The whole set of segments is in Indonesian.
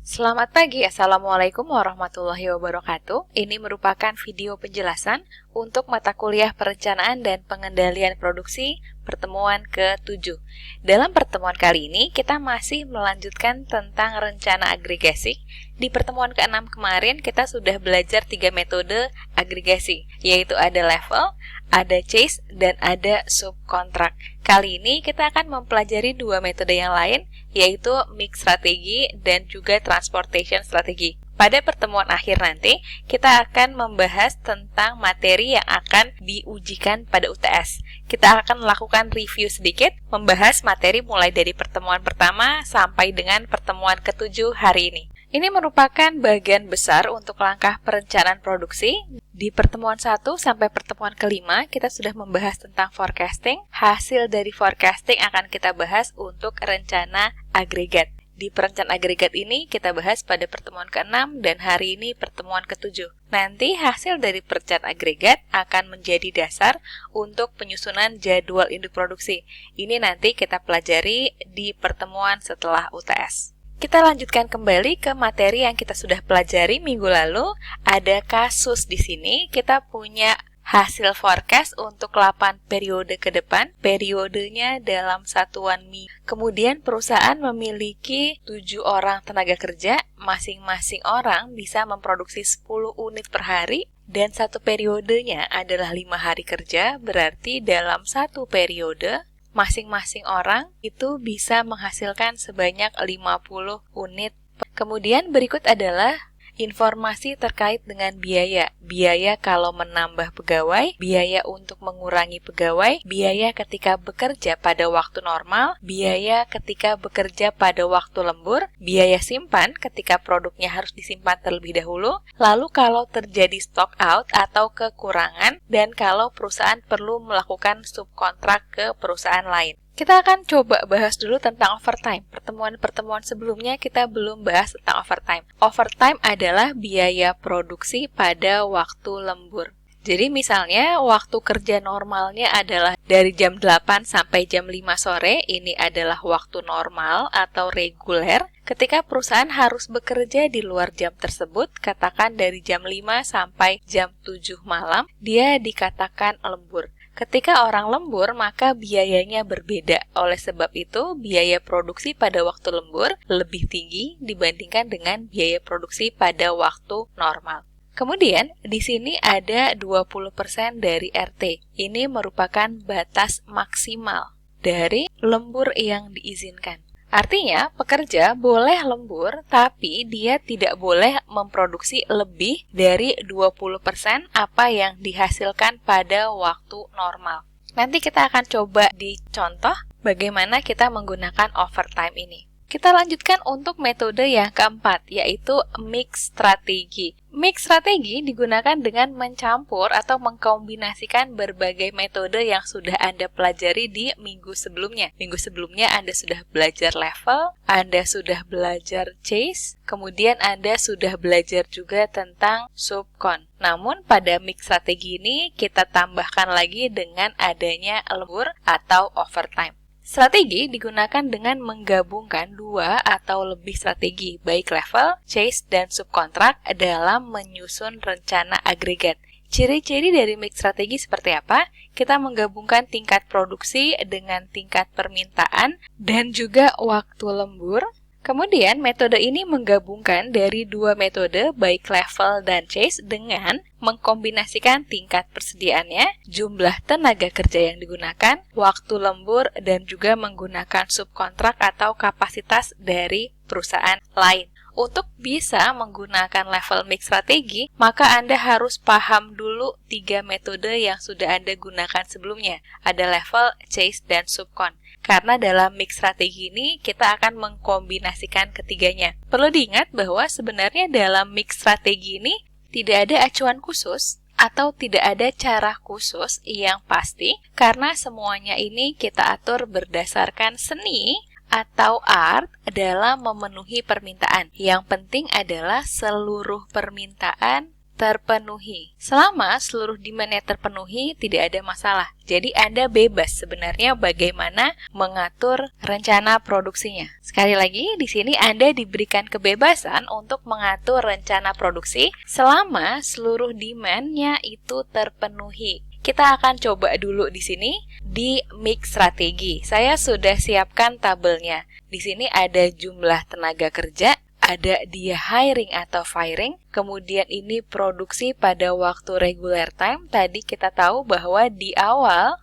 Selamat pagi, Assalamualaikum warahmatullahi wabarakatuh. Ini merupakan video penjelasan untuk mata kuliah perencanaan dan pengendalian produksi pertemuan ke-7. Dalam pertemuan kali ini, kita masih melanjutkan tentang rencana agregasi. Di pertemuan ke-6 kemarin, kita sudah belajar 3 metode agregasi, yaitu ada level, ada chase, dan ada subkontrak. Kali ini kita akan mempelajari 2 metode yang lain, yaitu mix strategi dan juga transportation strategi. Pada pertemuan akhir nanti, kita akan membahas tentang materi yang akan diujikan pada UTS. Kita akan melakukan review sedikit, membahas materi mulai dari pertemuan pertama sampai dengan pertemuan ke-7 hari ini. Ini merupakan bagian besar untuk langkah perencanaan produksi. Di pertemuan 1 sampai pertemuan ke-5, kita sudah membahas tentang forecasting. Hasil dari forecasting akan kita bahas untuk rencana agregat. Di perencanaan agregat ini kita bahas pada pertemuan ke-6 dan hari ini pertemuan ke-7. Nanti hasil dari perencanaan agregat akan menjadi dasar untuk penyusunan jadwal induk produksi. Ini nanti kita pelajari di pertemuan setelah UTS. Kita lanjutkan kembali ke materi yang kita sudah pelajari minggu lalu. Ada kasus di sini, kita punya hasil forecast untuk 8 periode ke depan. Periodenya dalam satuan minggu. Kemudian perusahaan memiliki 7 orang tenaga kerja. Masing-masing orang bisa memproduksi 10 unit per hari. Dan satu periodenya adalah 5 hari kerja, berarti dalam satu periode masing-masing orang itu bisa menghasilkan sebanyak 50 unit. Kemudian berikut adalah informasi terkait dengan biaya. Biaya kalau menambah pegawai, biaya untuk mengurangi pegawai, biaya ketika bekerja pada waktu normal, biaya ketika bekerja pada waktu lembur, biaya simpan ketika produknya harus disimpan terlebih dahulu, lalu kalau terjadi stock out atau kekurangan, dan kalau perusahaan perlu melakukan subkontrak ke perusahaan lain. Kita akan coba bahas dulu tentang overtime. Pertemuan-pertemuan sebelumnya kita belum bahas tentang overtime. Overtime adalah biaya produksi pada waktu lembur. Jadi misalnya waktu kerja normalnya adalah dari jam 8 sampai jam 5 sore, ini adalah waktu normal atau reguler. Ketika perusahaan harus bekerja di luar jam tersebut, katakan dari jam 5 sampai jam 7 malam, dia dikatakan lembur. Ketika orang lembur, maka biayanya berbeda. Oleh sebab itu, biaya produksi pada waktu lembur lebih tinggi dibandingkan dengan biaya produksi pada waktu normal. Kemudian, di sini ada 20% dari RT. Ini merupakan batas maksimal dari lembur yang diizinkan. Artinya, pekerja boleh lembur, tapi dia tidak boleh memproduksi lebih dari 20% apa yang dihasilkan pada waktu normal. Nanti kita akan coba dicontoh bagaimana kita menggunakan overtime ini. Kita lanjutkan untuk metode yang keempat, yaitu mix strategi. Mix strategi digunakan dengan mencampur atau mengkombinasikan berbagai metode yang sudah Anda pelajari di minggu sebelumnya. Minggu sebelumnya Anda sudah belajar level, Anda sudah belajar chase, kemudian Anda sudah belajar juga tentang subkon. Namun pada mix strategi ini kita tambahkan lagi dengan adanya lembur atau overtime. Strategi digunakan dengan menggabungkan 2 atau lebih strategi, baik level, chase, dan subkontrak dalam menyusun rencana agregat. Ciri-ciri dari mix strategi seperti apa? Kita menggabungkan tingkat produksi dengan tingkat permintaan dan juga waktu lembur. Kemudian, metode ini menggabungkan dari 2 metode, baik level dan chase, dengan mengkombinasikan tingkat persediaannya, jumlah tenaga kerja yang digunakan, waktu lembur, dan juga menggunakan subkontrak atau kapasitas dari perusahaan lain. Untuk bisa menggunakan level mix strategi, maka Anda harus paham dulu 3 metode yang sudah Anda gunakan sebelumnya. Ada level, chase, dan subkon. Karena dalam mix strategi ini kita akan mengkombinasikan ketiganya. Perlu diingat bahwa sebenarnya dalam mix strategi ini tidak ada acuan khusus atau tidak ada cara khusus yang pasti karena semuanya ini kita atur berdasarkan seni atau art dalam memenuhi permintaan. Yang penting adalah seluruh permintaan terpenuhi. Selama seluruh demand-nya terpenuhi, tidak ada masalah. Jadi Anda bebas sebenarnya bagaimana mengatur rencana produksinya. Sekali lagi, di sini Anda diberikan kebebasan untuk mengatur rencana produksi selama seluruh demand-nya itu terpenuhi. Kita akan coba dulu di sini di mix strategi. Saya sudah siapkan tabelnya. Di sini ada jumlah tenaga kerja, ada dia hiring atau firing, kemudian ini produksi pada waktu regular time. Tadi kita tahu bahwa di awal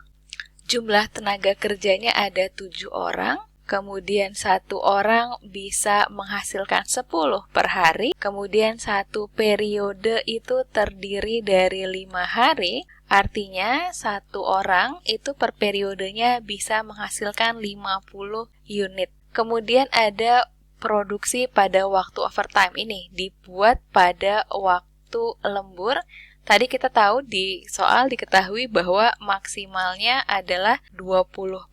jumlah tenaga kerjanya ada 7 orang, kemudian 1 orang bisa menghasilkan 10 per hari, kemudian satu periode itu terdiri dari 5 hari, artinya 1 orang itu per periodenya bisa menghasilkan 50 unit. Kemudian ada produksi pada waktu overtime, ini dibuat pada waktu lembur. Tadi kita tahu di soal diketahui bahwa maksimalnya adalah 20%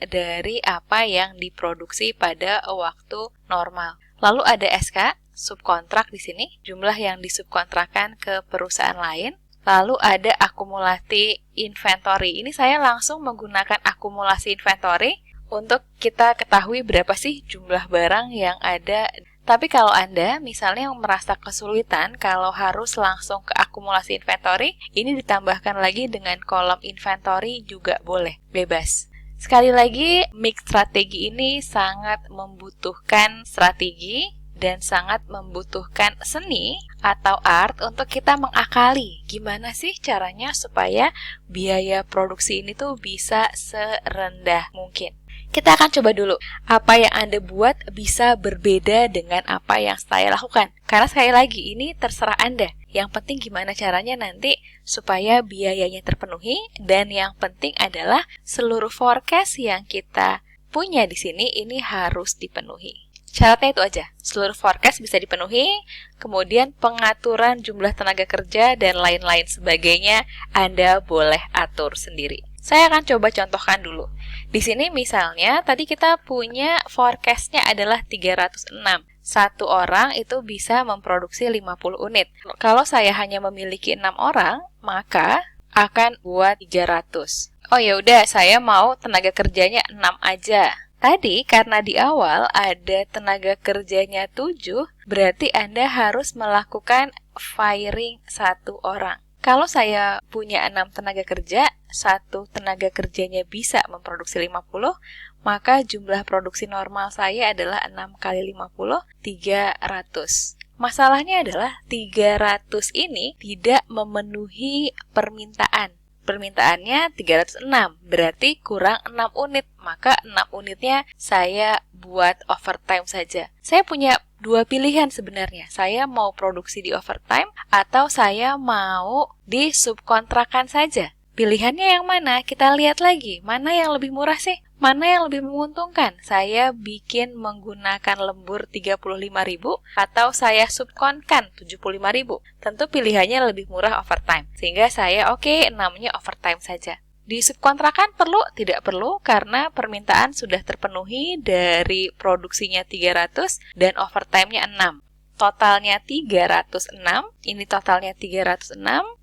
dari apa yang diproduksi pada waktu normal. Lalu ada SK, subkontrak di sini, jumlah yang disubkontrakkan ke perusahaan lain. Lalu ada akumulasi inventory. Ini saya langsung menggunakan akumulasi inventory untuk kita ketahui berapa sih jumlah barang yang ada. Tapi kalau Anda misalnya merasa kesulitan kalau harus langsung ke akumulasi inventory, ini ditambahkan lagi dengan kolom inventory juga boleh, bebas. Sekali lagi, mix strategi ini sangat membutuhkan strategi dan sangat membutuhkan seni atau art untuk kita mengakali gimana sih caranya supaya biaya produksi ini tuh bisa serendah mungkin. Kita akan coba dulu, apa yang Anda buat bisa berbeda dengan apa yang saya lakukan. Karena sekali lagi, ini terserah Anda. Yang penting gimana caranya nanti supaya biayanya terpenuhi. Dan yang penting adalah seluruh forecast yang kita punya di sini ini harus dipenuhi. Syaratnya itu aja, seluruh forecast bisa dipenuhi, kemudian pengaturan jumlah tenaga kerja dan lain-lain sebagainya Anda boleh atur sendiri. Saya akan coba contohkan dulu. Di sini misalnya tadi kita punya forecast-nya adalah 306. Satu orang itu bisa memproduksi 50 unit. Kalau saya hanya memiliki 6 orang, maka akan buat 300. Oh ya udah, saya mau tenaga kerjanya 6 aja. Tadi karena di awal ada tenaga kerjanya 7, berarti Anda harus melakukan firing 1 orang. Kalau saya punya 6 tenaga kerja, 1 tenaga kerjanya bisa memproduksi 50, maka jumlah produksi normal saya adalah 6 kali 50, 300. Masalahnya adalah 300 ini tidak memenuhi permintaan. Permintaannya 306, berarti kurang 6 unit, maka 6 unitnya saya buat overtime saja. Saya punya 2 pilihan sebenarnya, saya mau produksi di overtime atau saya mau di subkontrakan saja. Pilihannya yang mana? Kita lihat lagi, mana yang lebih murah sih? Mana yang lebih menguntungkan? Saya bikin menggunakan lembur 35.000 atau saya subkonkan 75.000. Tentu pilihannya lebih murah overtime. Sehingga saya namanya overtime saja. Di subkontrakan perlu? Tidak perlu karena permintaan sudah terpenuhi dari produksinya 300 dan overtime-nya 6. Totalnya 306, ini totalnya 306,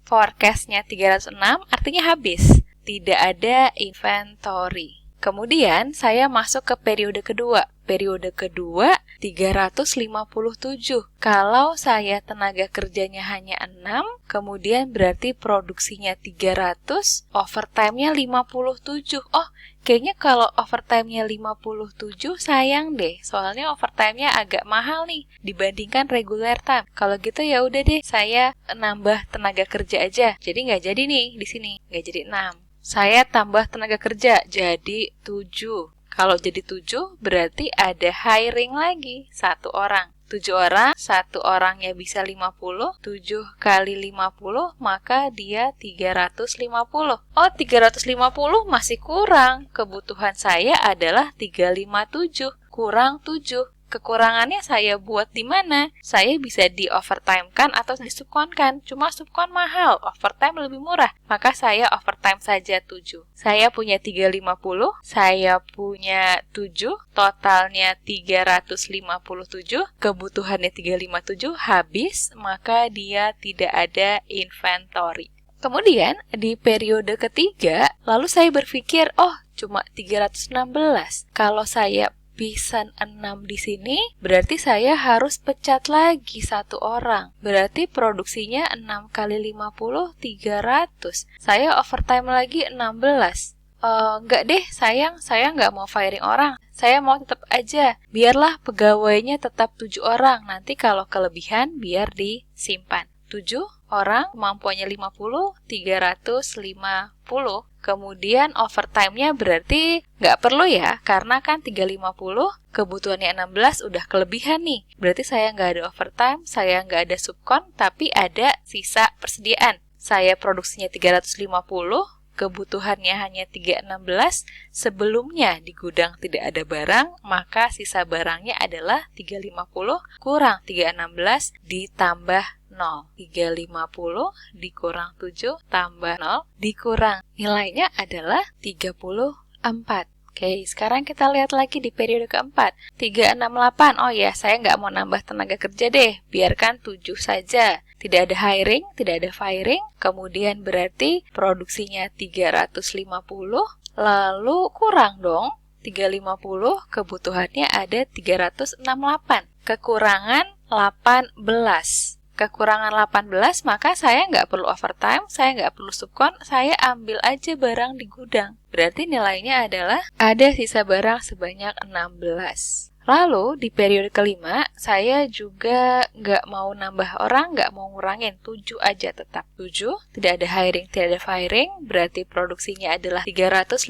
forecast-nya 306, artinya habis. Tidak ada inventory. Kemudian saya masuk ke periode kedua. Periode kedua 357. Kalau saya tenaga kerjanya hanya 6, kemudian berarti produksinya 300, overtime-nya 57. Oh, kayaknya kalau overtime-nya 57 sayang deh. Soalnya overtime-nya agak mahal nih dibandingkan regular time. Kalau gitu ya udah deh, saya nambah tenaga kerja aja. Jadi nggak jadi nih di sini, nggak jadi 6. Saya tambah tenaga kerja jadi 7. Kalau jadi 7 berarti ada hiring lagi 1 orang. 7 orang, 1 orangnya bisa 50, 7 kali 50 maka dia 350. Oh, 350 masih kurang. Kebutuhan saya adalah 357 kurang 7. Kekurangannya saya buat di mana? Saya bisa di overtime kan atau di subkon kan? Cuma subkon mahal, overtime lebih murah. Maka saya overtime saja 7. Saya punya 350, saya punya 7, totalnya 357, kebutuhannya 357 habis, maka dia tidak ada inventory. Kemudian di periode ketiga, lalu saya berpikir, oh cuma 316. Kalau saya pisan 6 di sini, berarti saya harus pecat lagi 1 orang. Berarti produksinya 6 kali 50, 300. Saya overtime lagi 16. Enggak deh, saya nggak mau firing orang. Saya mau tetap aja. Biarlah pegawainya tetap 7 orang. Nanti kalau kelebihan, biar disimpan. 7 orang, kemampuannya 50, 350. Kemudian overtime-nya berarti nggak perlu ya, karena kan 350, kebutuhannya 16 udah kelebihan nih. Berarti saya nggak ada overtime, saya nggak ada subkon, tapi ada sisa persediaan. Saya produksinya 350, kebutuhannya hanya 316, sebelumnya di gudang tidak ada barang, maka sisa barangnya adalah 350 kurang 316 ditambah 0. 350 dikurang 7 tambah 0 dikurang nilainya adalah 34. Oke, sekarang kita lihat lagi di periode keempat. 368. Oh ya, saya nggak mau nambah tenaga kerja deh. Biarkan 7 saja. Tidak ada hiring, tidak ada firing. Kemudian berarti produksinya 350. Lalu kurang dong. 350, kebutuhannya ada 368. Kekurangan 18. Kekurangan 18, maka saya nggak perlu overtime, saya nggak perlu subkon, saya ambil aja barang di gudang. Berarti nilainya adalah ada sisa barang sebanyak 16. Lalu di periode kelima, saya juga nggak mau nambah orang, nggak mau ngurangin, 7 aja tetap. 7, tidak ada hiring, tidak ada firing, berarti produksinya adalah 350.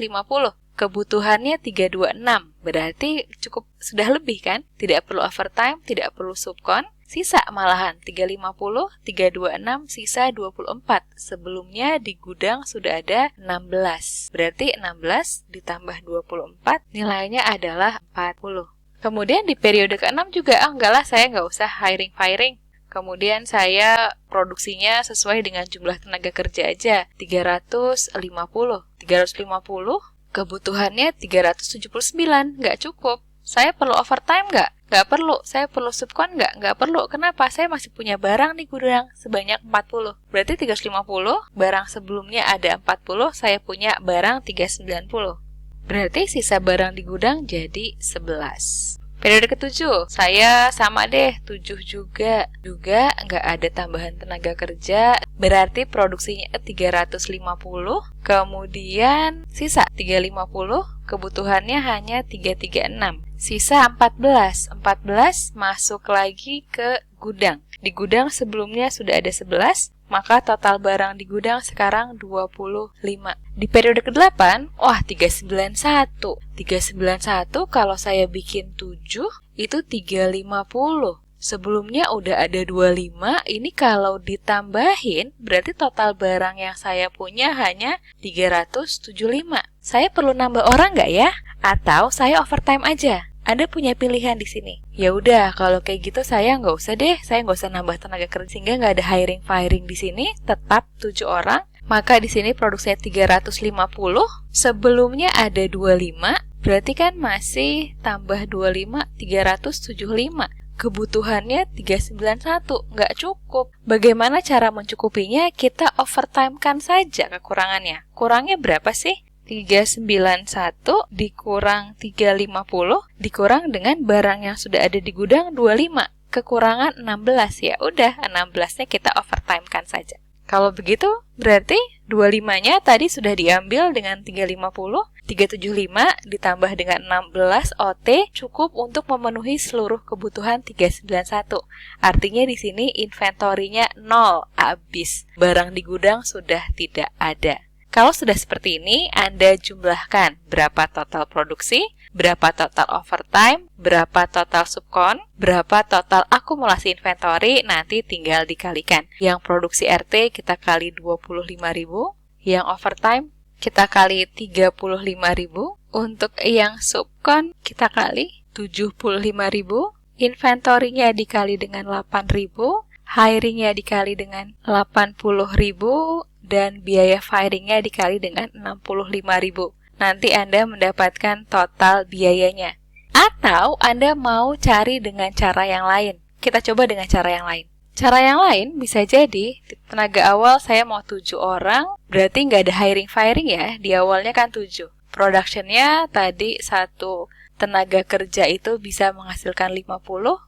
Kebutuhannya 326, berarti cukup sudah lebih kan? Tidak perlu overtime, tidak perlu subkon. Sisa malahan 350, 326, sisa 24. Sebelumnya di gudang sudah ada 16. Berarti 16 ditambah 24 nilainya adalah 40. Kemudian di periode ke-6 juga, enggak lah saya nggak usah hiring-firing. Kemudian saya produksinya sesuai dengan jumlah tenaga kerja aja, 350. 350, kebutuhannya 379, nggak cukup. Saya perlu overtime nggak? Nggak perlu. Saya perlu subkon nggak? Nggak perlu. Kenapa? Saya masih punya barang di gudang sebanyak 40. Berarti 350, barang sebelumnya ada 40, saya punya barang 390. Berarti sisa barang di gudang jadi 11. Periode ke-7, saya sama deh, 7 juga. Juga nggak ada tambahan tenaga kerja, berarti produksinya 350, kemudian sisa 350, kebutuhannya hanya 336. Sisa 14. 14 masuk lagi ke gudang. Di gudang sebelumnya sudah ada 11, maka total barang di gudang sekarang 25. Di periode ke-8, wah 391. 391 kalau saya bikin 7, itu 350. Sebelumnya udah ada 25, ini kalau ditambahin, berarti total barang yang saya punya hanya 375. Saya perlu nambah orang nggak ya? Atau saya overtime aja? Anda punya pilihan di sini. Ya udah, kalau kayak gitu saya nggak usah deh, saya nggak usah nambah tenaga kerja sehingga nggak ada hiring-firing di sini, tetap 7 orang. Maka di sini produksinya 350, sebelumnya ada 25, berarti kan masih tambah 25, 375. Kebutuhannya 391, nggak cukup. Bagaimana cara mencukupinya? Kita overtime-kan saja kekurangannya. Kurangnya berapa sih? 391 dikurang 350 dikurang dengan barang yang sudah ada di gudang 25. Kekurangan 16, ya udah 16-nya kita overtime-kan saja. Kalau begitu berarti 25-nya tadi sudah diambil dengan 350, 375 ditambah dengan 16 OT cukup untuk memenuhi seluruh kebutuhan 391. Artinya di sini inventorinya 0, habis. Barang di gudang sudah tidak ada. Kalau sudah seperti ini, Anda jumlahkan berapa total produksi, berapa total overtime, berapa total subkon, berapa total akumulasi inventory, nanti tinggal dikalikan. Yang produksi RT kita kali 25.000, yang overtime kita kali 35.000, untuk yang subkon kita kali 75.000, inventory-nya dikali dengan 8.000, hiring-nya dikali dengan 80.000, dan biaya firing-nya dikali dengan 65.000. Nanti Anda mendapatkan total biayanya. Atau Anda mau cari dengan cara yang lain. Kita coba dengan cara yang lain. Cara yang lain bisa jadi, tenaga awal saya mau 7 orang, berarti nggak ada hiring-firing ya, di awalnya kan 7. Production-nya tadi 1 tenaga kerja itu bisa menghasilkan 50,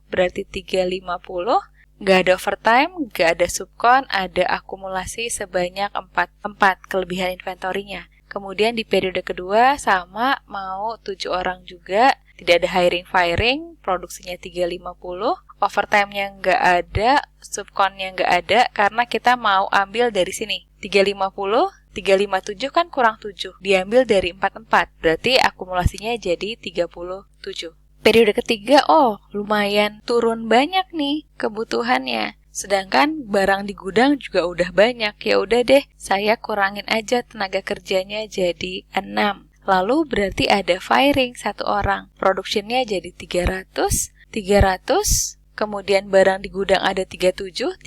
berarti 350. Nggak ada overtime, nggak ada subkon, ada akumulasi sebanyak 4 kelebihan inventory-nya. Kemudian di periode kedua sama mau 7 orang juga, tidak ada hiring-firing, produksinya 350, overtime-nya nggak ada, subkon-nya nggak ada, karena kita mau ambil dari sini. 350, 357 kan kurang 7, diambil dari 44, berarti akumulasinya jadi 37. Periode ketiga, lumayan turun banyak nih kebutuhannya. Sedangkan barang di gudang juga udah banyak. Ya udah deh, saya kurangin aja tenaga kerjanya jadi 6. Lalu berarti ada firing 1 orang. Production-nya jadi 300, kemudian barang di gudang ada 337,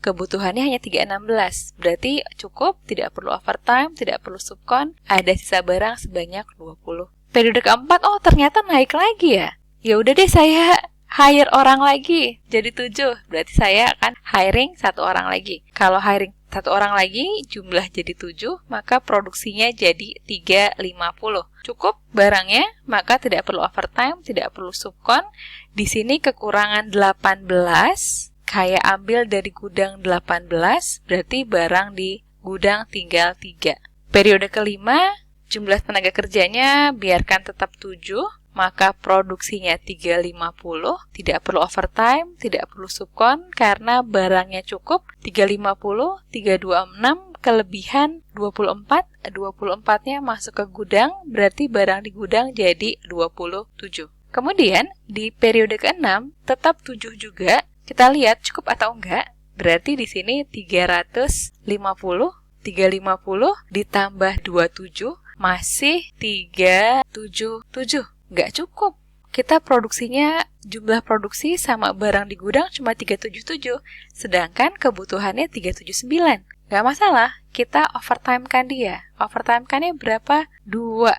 kebutuhannya hanya 316. Berarti cukup, tidak perlu overtime, tidak perlu subkon, ada sisa barang sebanyak 20. Periode keempat, ternyata naik lagi ya. Ya udah deh, saya hire orang lagi jadi 7. Berarti saya akan hiring 1 orang lagi. Kalau hiring 1 orang lagi, jumlah jadi 7, maka produksinya jadi 350. Cukup barangnya, maka tidak perlu overtime, tidak perlu subkon. Di sini kekurangan 18, saya ambil dari gudang 18, berarti barang di gudang tinggal 3. Periode kelima, jumlah tenaga kerjanya biarkan tetap 7, maka produksinya 350, tidak perlu overtime, tidak perlu subkon, karena barangnya cukup 350, 326, kelebihan 24, 24-nya masuk ke gudang, berarti barang di gudang jadi 27. Kemudian, di periode ke-6, tetap 7 juga, kita lihat cukup atau enggak, berarti di sini 350 ditambah 27, masih 377. Nggak cukup. Kita produksinya, jumlah produksi sama barang di gudang cuma 377, sedangkan kebutuhannya 379. Nggak masalah, kita overtime-kan dia. Overtime-kannya berapa? 2.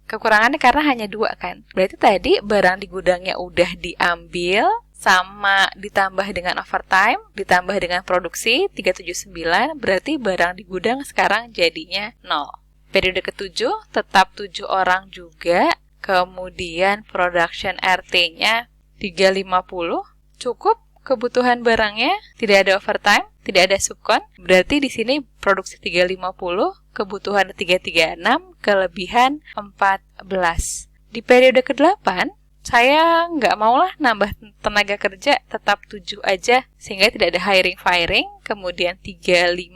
Kekurangannya karena hanya 2 kan. Berarti tadi barang di gudangnya udah diambil, sama ditambah dengan overtime, ditambah dengan produksi 379, berarti barang di gudang sekarang jadinya 0. Periode ke-7, tetap 7 orang juga, kemudian production RT-nya 350, cukup kebutuhan barangnya, tidak ada overtime, tidak ada subkon, berarti di sini produksi 350, kebutuhan 336, kelebihan 14. Di periode ke-8, saya nggak maulah nambah tenaga kerja, tetap 7 aja, sehingga tidak ada hiring-firing, kemudian 350,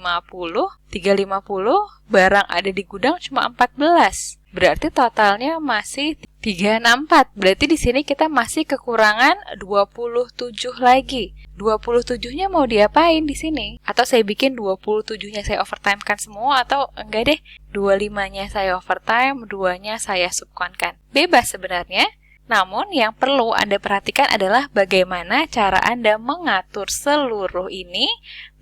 barang ada di gudang cuma 14. Berarti totalnya masih 364. Berarti di sini kita masih kekurangan 27 lagi. 27-nya mau diapain di sini? Atau saya bikin 27-nya saya overtime-kan semua, atau enggak deh, 25-nya saya overtime, 2-nya saya subkonkan. Bebas sebenarnya. Namun yang perlu Anda perhatikan adalah bagaimana cara Anda mengatur seluruh ini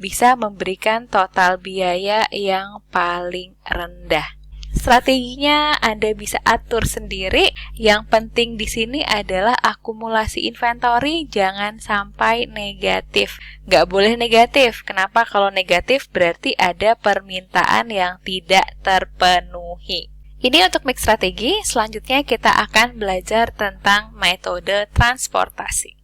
bisa memberikan total biaya yang paling rendah. Strateginya Anda bisa atur sendiri. Yang penting di sini adalah akumulasi inventory jangan sampai negatif. Nggak boleh negatif. Kenapa? Kalau negatif berarti ada permintaan yang tidak terpenuhi. Ini untuk mix strategi. Selanjutnya kita akan belajar tentang metode transportasi.